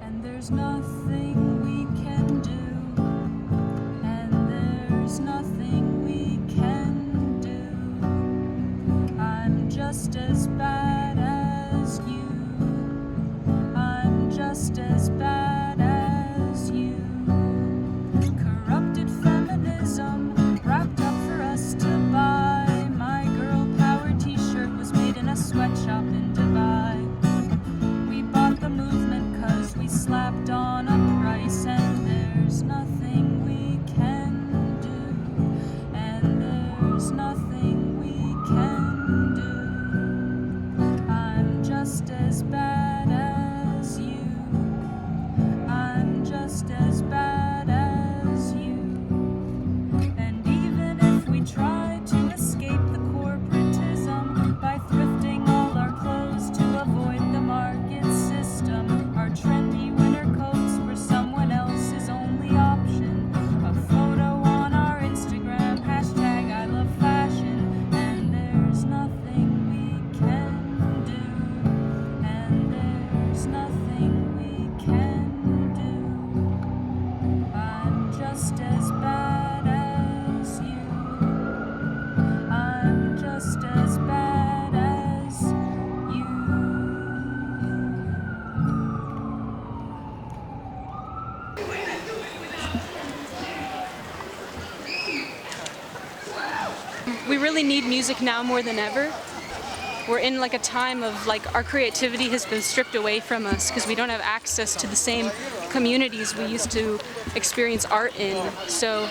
and there's nothing we can do, and there's nothing we can do. I'm just as bad as you. I'm just as bad as you. Corrupted feminism wrapped up for us to buy. My girl power t-shirt was made in a sweatshop in Dubai. We bought the movement cause we slapped on a price, and there's nothing we can do, and there's nothing we can do. I'm just as bad as you. I'm just as bad as you. And even if we try to escape the corporatism by thrifting all our clothes to avoid the market system, our trendy winter coats were someone else's only option. A photo on our Instagram, hashtag I love fashion, and there's nothing we can do, and there's nothing we can do. I'm just as bad as you. I'm just as bad as you. We really need music now more than ever. We're in like a time of like our creativity has been stripped away from us because we don't have access to the same communities we used to experience art in. So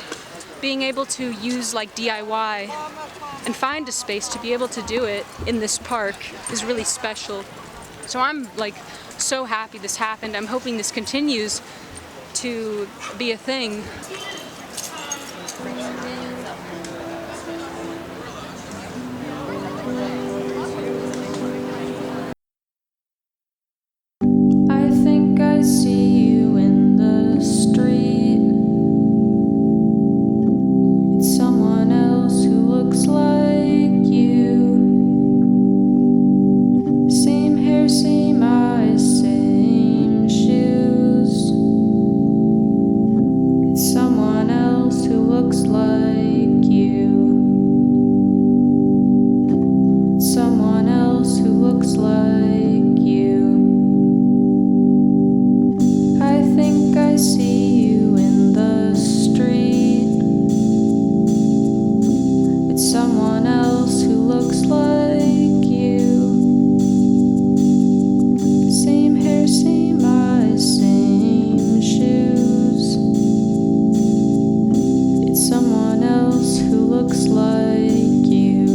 being able to use like D.I.Y. and find a space to be able to do it in this park is really special. So I'm like so happy this happened. I'm hoping this continues to be a thing. I think I see you in the street. It's someone else who looks like you. Same hair, same eyes, same shoes. It's someone else who looks like you. It's someone else who looks like you. I think I see you in the street. It's someone else who looks like you. Same hair, same eyes, same shoes. It's someone else who looks like you.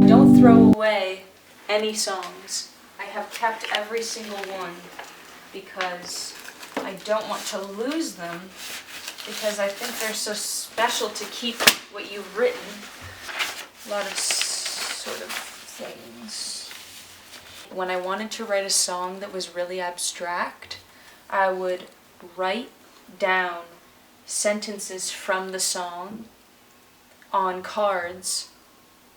Don't throw away any songs. I have kept every single one because I don't want to lose them, because I think they're so special to keep what you've written. A lot of sort of things. When I wanted to write a song that was really abstract, I would write down sentences from the song on cards,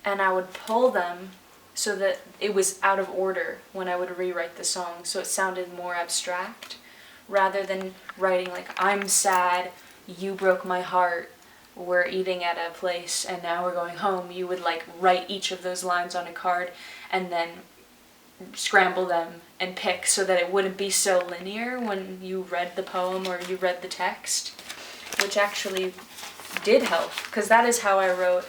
and I would pull them so that it was out of order when I would rewrite the song, so it sounded more abstract, rather than writing like, I'm sad, you broke my heart, we're eating at a place and now we're going home. You would like write each of those lines on a card and then scramble them and pick so that it wouldn't be so linear when you read the poem or you read the text, which actually did help, because that is how I wrote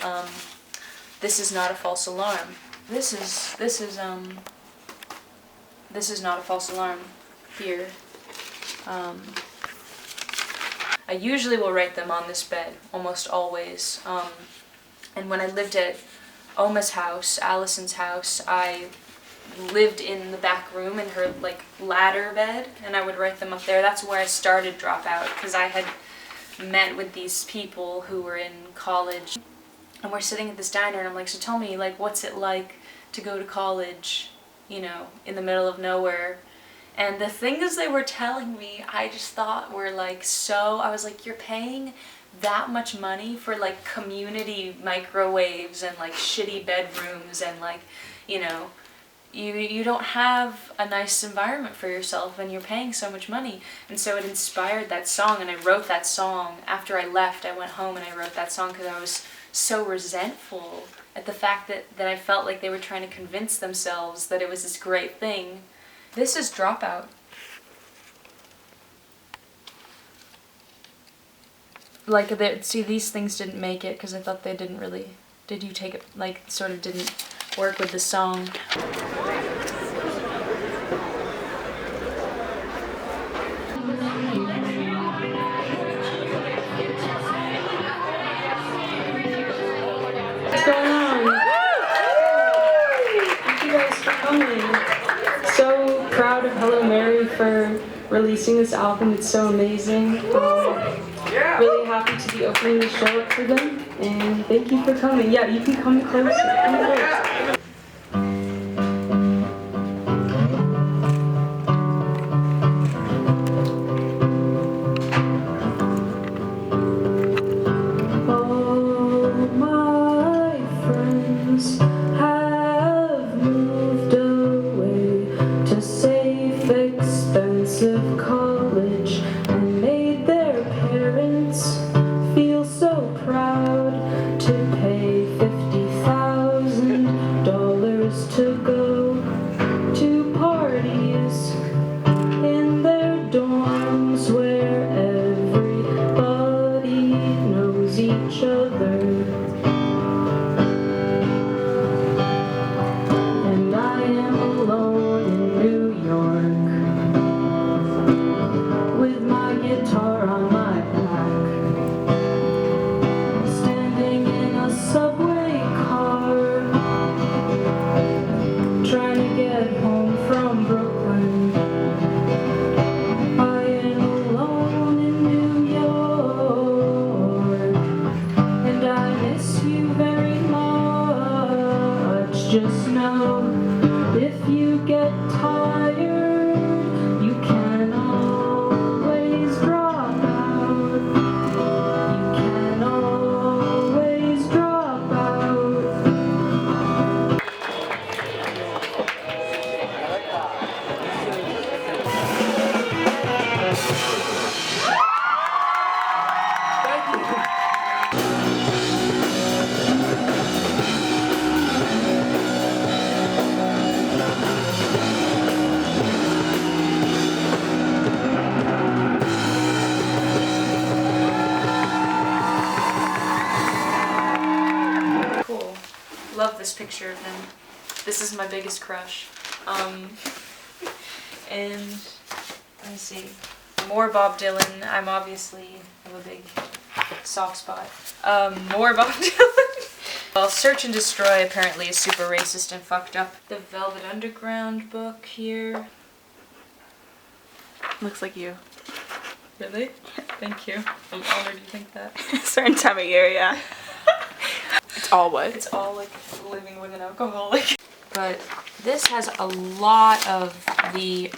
This Is Not a False Alarm. This is not a false alarm here. I usually will write them on this bed, almost always. And when I lived at Oma's house, Allison's house, I lived in the back room in her like ladder bed, and I would write them up there. That's where I started Dropout, because I had met with these people who were in college, and we're sitting at this diner, and I'm like, so tell me, like, what's it like to go to college, you know, in the middle of nowhere. And the things they were telling me, I just thought were like I was like, you're paying that much money for like community microwaves and like shitty bedrooms and like, you know, you don't have a nice environment for yourself and you're paying so much money. And so it inspired that song, and I wrote that song. After I left, I went home and I wrote that song because I was so resentful at the fact that I felt like they were trying to convince themselves that it was this great thing. This is Dropout. Like, see, these things didn't make it because I thought they didn't really, did you take it, like, sort of didn't work with the song. What's going on? Thank you guys for coming. So proud of Hello Mary for releasing this album. It's so amazing. Really happy to be opening the show up for them, and thank you for coming. Yeah, you can come closer. Come close. College and made their parents feel so proud to pay $50,000 to go to parties in their dorms where everybody knows each other. And I am alone in New York with my guitar on my back, standing in a subway car, trying to get home from Brooklyn. I am alone in New York, and I miss you very much. Just know, if you get tired, you can always drop out. You can always drop out. Cool. Love this picture of him. This is my biggest crush. And let me see. More Bob Dylan. I'm obviously have a big soft spot. More Bob Dylan. Well, Search and Destroy apparently is super racist and fucked up. The Velvet Underground book here. Looks like you. Really? Thank you. I'm honored you think that. Certain time of year, yeah. It's all what? It's all like living with an alcoholic. But this has a lot of the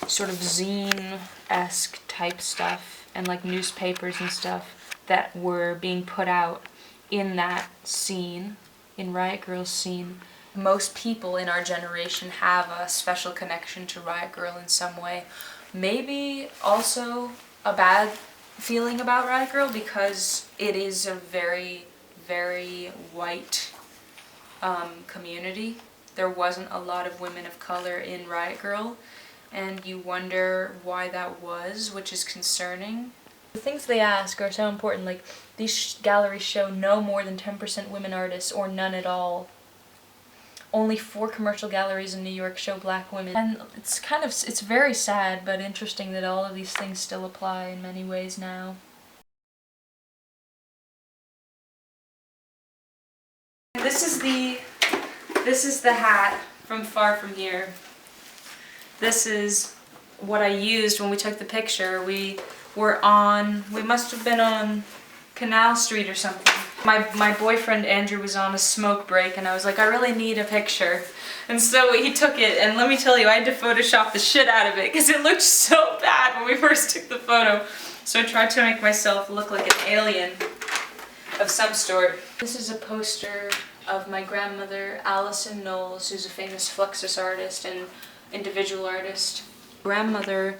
sort of zine-esque type stuff and like newspapers and stuff that were being put out in that scene, in Riot Grrrl's scene. Most people in our generation have a special connection to Riot Grrrl in some way. Maybe also a bad feeling about Riot Grrrl because it is a very, very white community. There wasn't a lot of women of color in Riot Grrrl, and you wonder why that was, which is concerning. The things they ask are so important, like these galleries show no more than 10% women artists or none at all. Only 4 commercial galleries in New York show black women. And it's very sad but interesting that all of these things still apply in many ways now. This is the hat from Far From Here. This is what I used when we took the picture. We must have been on Canal Street or something. My boyfriend Andrew was on a smoke break and I was like, I really need a picture. And so he took it, and let me tell you, I had to Photoshop the shit out of it because it looked so bad when we first took the photo. So I tried to make myself look like an alien of some sort. This is a poster of my grandmother, Allison Knowles, who's a famous Fluxus artist and individual artist. Grandmother,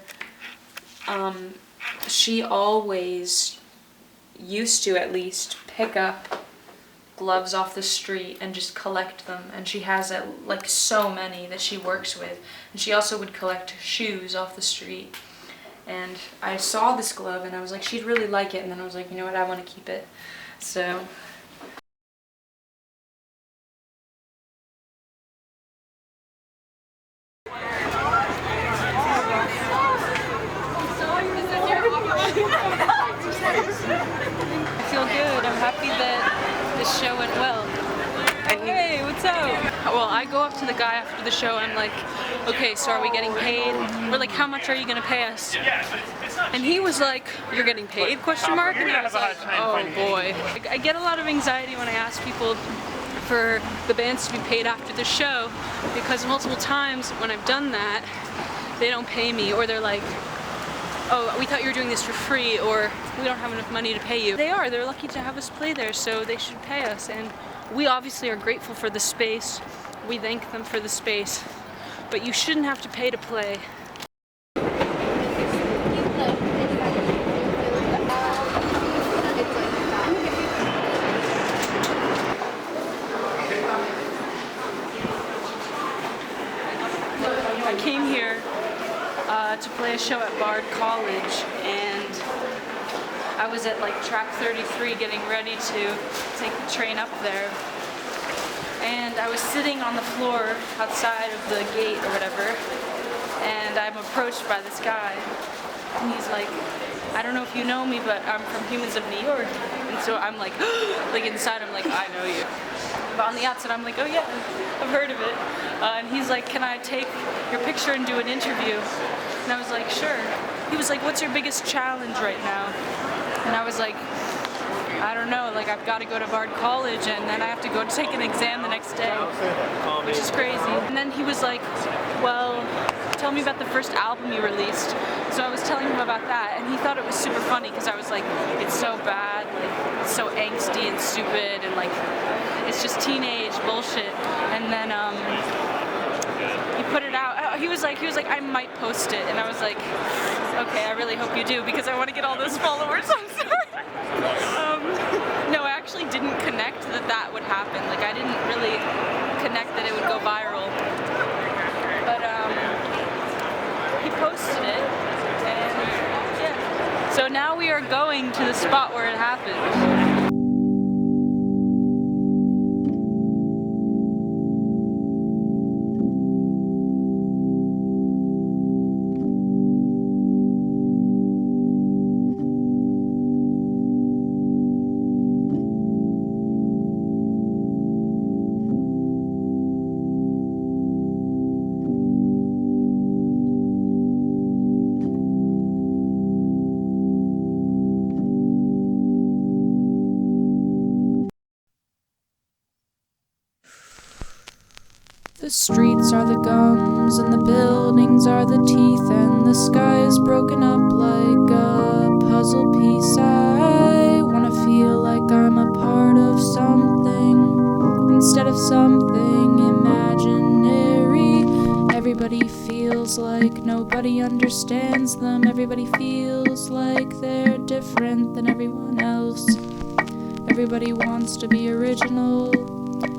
she always used to at least pick up gloves off the street and just collect them, and she has like so many that she works with, and she also would collect shoes off the street. And I saw this glove and I was like, she'd really like it, and then I was like, you know what, I want to keep it. So I feel good. I'm happy that this show went well. Hey, what's up? Well, I go up to the guy after the show and I'm like, okay, so are we getting paid? We're like, how much are you gonna pay us? And he was like, you're getting paid, question mark? And I was like, oh boy. I get a lot of anxiety when I ask people for the bands to be paid after the show, because multiple times when I've done that, they don't pay me, or they're like, oh, we thought you were doing this for free, or we don't have enough money to pay you. They're lucky to have us play there, so they should pay us. And we obviously are grateful for the space. We thank them for the space. But you shouldn't have to pay to play. I came here to play a show at Bard College, and I was at like track 33 getting ready to take the train up there, and I was sitting on the floor outside of the gate or whatever, and I'm approached by this guy, and he's like, I don't know if you know me, but I'm from Humans of New York. And so I'm like, like inside I'm like, I know you. But on the outside I'm like, oh yeah, I've heard of it. And he's like, can I take your picture and do an interview? And I was like, sure. He was like, what's your biggest challenge right now? And I was like, I don't know, like I've got to go to Bard College and then I have to go take an exam the next day, which is crazy. And then he was like, well, tell me about the first album you released. So I was telling him about that, and he thought it was super funny because I was like, it's so bad, like, it's so angsty and stupid, and like, it's just teenage bullshit. And then he put it out. He was like, I might post it, and I was like, okay, I really hope you do because I want to get all those followers. I'm sorry. No, I actually didn't connect that would happen. Like, I didn't really connect that it would go viral. But he posted it, and yeah. So now we are going to the spot where it happened. The streets are the gums, and the buildings are the teeth, and the sky is broken up like a puzzle piece. I wanna feel like I'm a part of something, instead of something imaginary. Everybody feels like nobody understands them. Everybody feels like they're different than everyone else. Everybody wants to be original.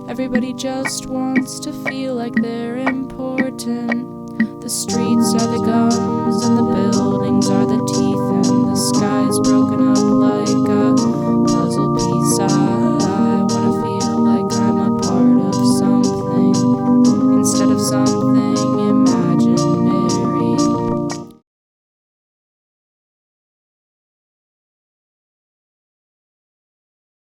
Everybody just wants to feel like they're important. The street